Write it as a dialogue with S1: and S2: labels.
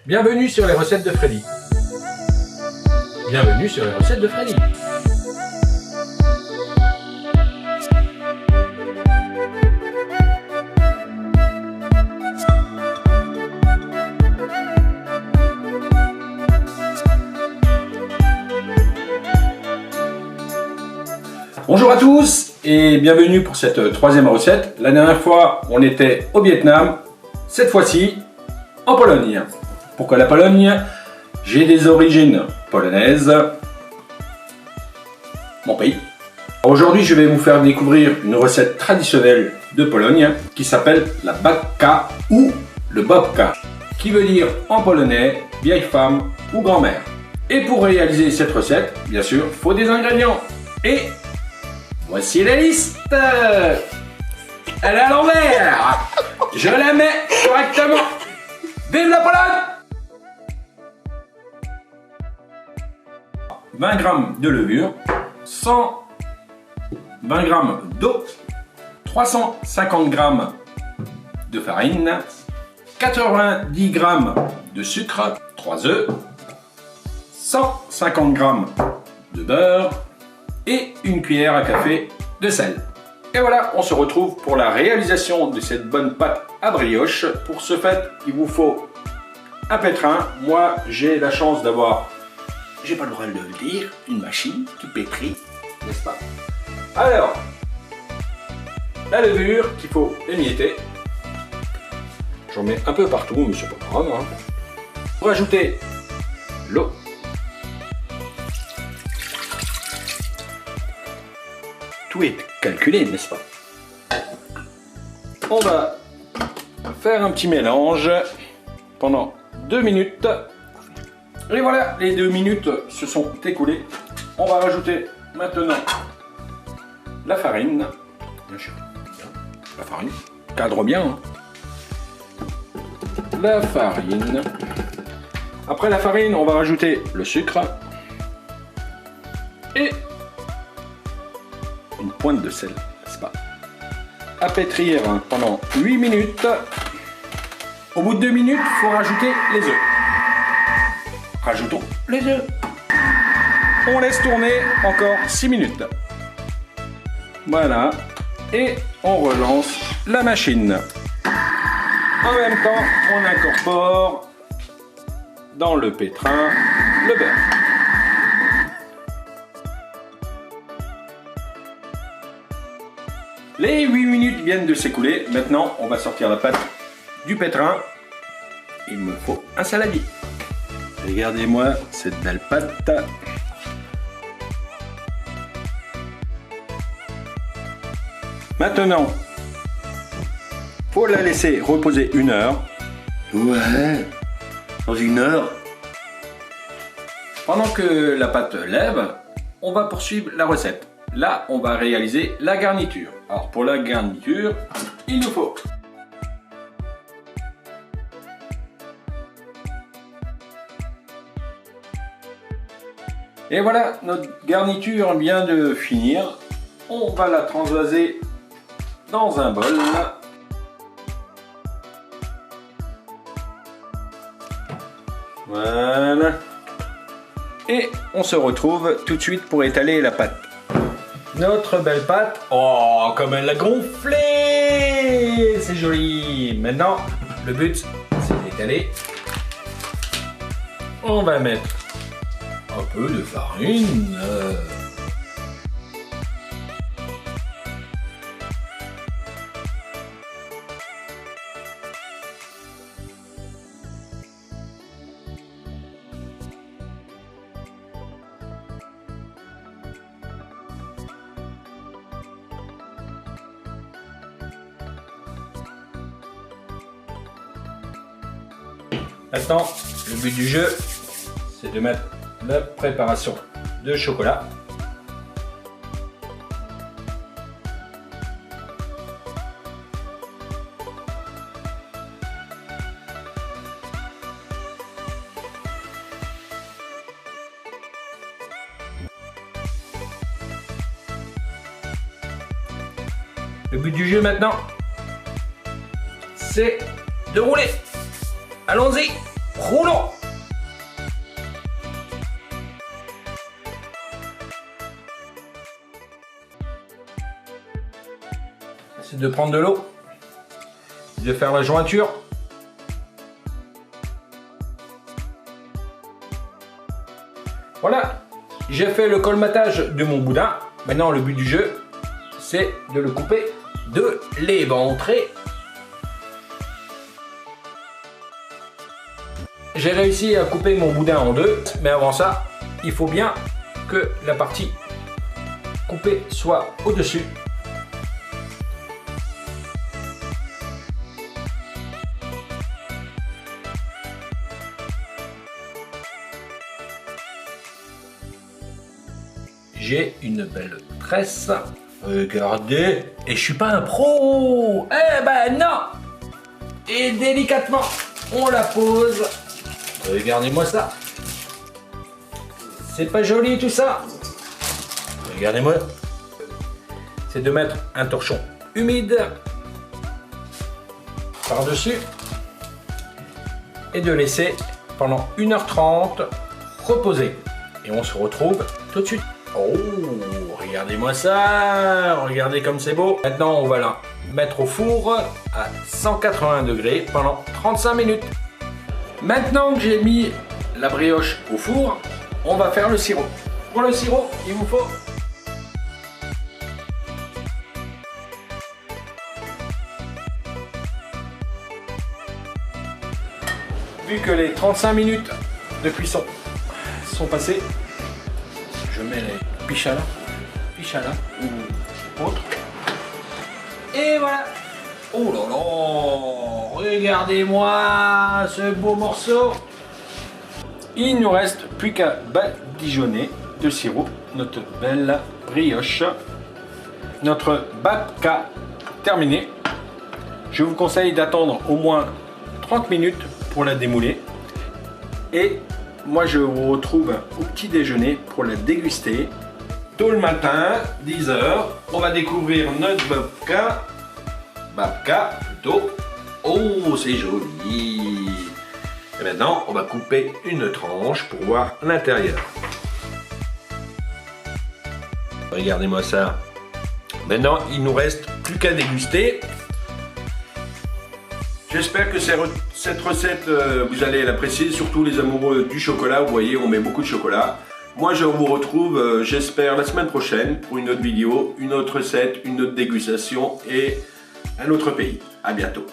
S1: Bienvenue sur les recettes de Freddy. Bienvenue sur les recettes de Freddy. Bonjour à tous et bienvenue pour cette troisième recette. La dernière fois, on était au Vietnam. Cette fois-ci, en Pologne. Pourquoi la Pologne? J'ai des origines polonaises. Mon pays. Aujourd'hui, je vais vous faire découvrir une recette traditionnelle de Pologne qui s'appelle la babka ou le babka, qui veut dire en polonais vieille femme ou grand-mère. Et pour réaliser cette recette, bien sûr, il faut des ingrédients. Et voici la liste. Elle est à l'envers. Je la mets correctement. Vive la Pologne! 20 g de levure, 120 g d'eau, 350 g de farine, 90 g de sucre, 3 œufs, 150 g de beurre et une cuillère à café de sel. Et voilà, on se retrouve pour la réalisation de cette bonne pâte à brioche. Pour ce fait, il vous faut un pétrin. Moi, j'ai la chance d'avoir, j'ai pas le droit de le dire, une machine qui pétrit, n'est-ce pas? Alors, la levure qu'il faut émietter. J'en mets un peu partout, mais c'est pas grave. Hein. Pour ajouter l'eau. Tout est calculé, n'est-ce pas? On va faire un petit mélange pendant 2 minutes. Et voilà, les 2 minutes se sont écoulées. On va rajouter maintenant la farine. La farine, cadre bien. Hein. La farine. Après la farine, on va rajouter le sucre. Et une pointe de sel, n'est-ce pas? À pétrir pendant 8 minutes. Au bout de 2 minutes, il faut rajouter les œufs. Rajoutons les œufs. On laisse tourner encore 6 minutes. Voilà. Et on relance la machine. En même temps, on incorpore dans le pétrin le beurre. Les 8 minutes viennent de s'écouler. Maintenant, on va sortir la pâte du pétrin. Il me faut un saladier. Regardez-moi cette belle pâte. Maintenant, faut la laisser reposer 1 heure.
S2: Ouais, dans 1 heure.
S1: Pendant que la pâte lève, on va poursuivre la recette. Là, on va réaliser la garniture. Alors, pour la garniture, il nous faut et voilà, notre garniture vient de finir. On va la transvaser dans un bol. Voilà. Et on se retrouve tout de suite pour étaler la pâte. Notre belle pâte, oh, comme elle a gonflé, c'est joli. Maintenant, le but, c'est d'étaler. On va mettre un peu de farine. Maintenant, le but du jeu, c'est de mettre la préparation de chocolat. Le but du jeu maintenant, c'est de rouler. Allons-y. roulons. C'est de prendre de l'eau, de faire la jointure. Voilà, j'ai fait le colmatage de mon boudin. Maintenant, le but du jeu, c'est de le couper, de l'éventrer. J'ai réussi à couper mon boudin en deux, mais avant ça, il faut bien que la partie coupée soit au-dessus. J'ai une belle tresse. Regardez. Et je suis pas un pro. Eh ben non. Et délicatement, on la pose. Regardez-moi ça. C'est pas joli tout ça. Regardez-moi. C'est de mettre un torchon humide par-dessus et de laisser pendant 1h30 reposer. Et on se retrouve tout de suite. Oh, regardez-moi ça. Regardez comme c'est beau. Maintenant, on va la mettre au four à 180 degrés pendant 35 minutes. Maintenant que j'ai mis la brioche au four, on va faire le sirop. Pour le sirop, il vous faut vu que les 35 minutes de cuisson sont passées, je mets les pichalas ou autres. Et voilà. Oh là là, regardez-moi ce beau morceau. Il ne nous reste plus qu'à badigeonner de sirop notre belle brioche. Notre babka terminé. Je vous conseille d'attendre au moins 30 minutes pour la démouler. Et moi je vous retrouve au petit déjeuner pour la déguster. Tôt le matin, 10h, on va découvrir notre babka. Babka plutôt. Oh, c'est joli. Et maintenant, on va couper une tranche pour voir l'intérieur. Regardez-moi ça. Maintenant, il nous reste plus qu'à déguster. J'espère que cette recette, vous allez l'apprécier, surtout les amoureux du chocolat. Vous voyez, on met beaucoup de chocolat. Moi, je vous retrouve, j'espère, la semaine prochaine pour une autre vidéo, une autre recette, une autre dégustation et un autre pays. À bientôt.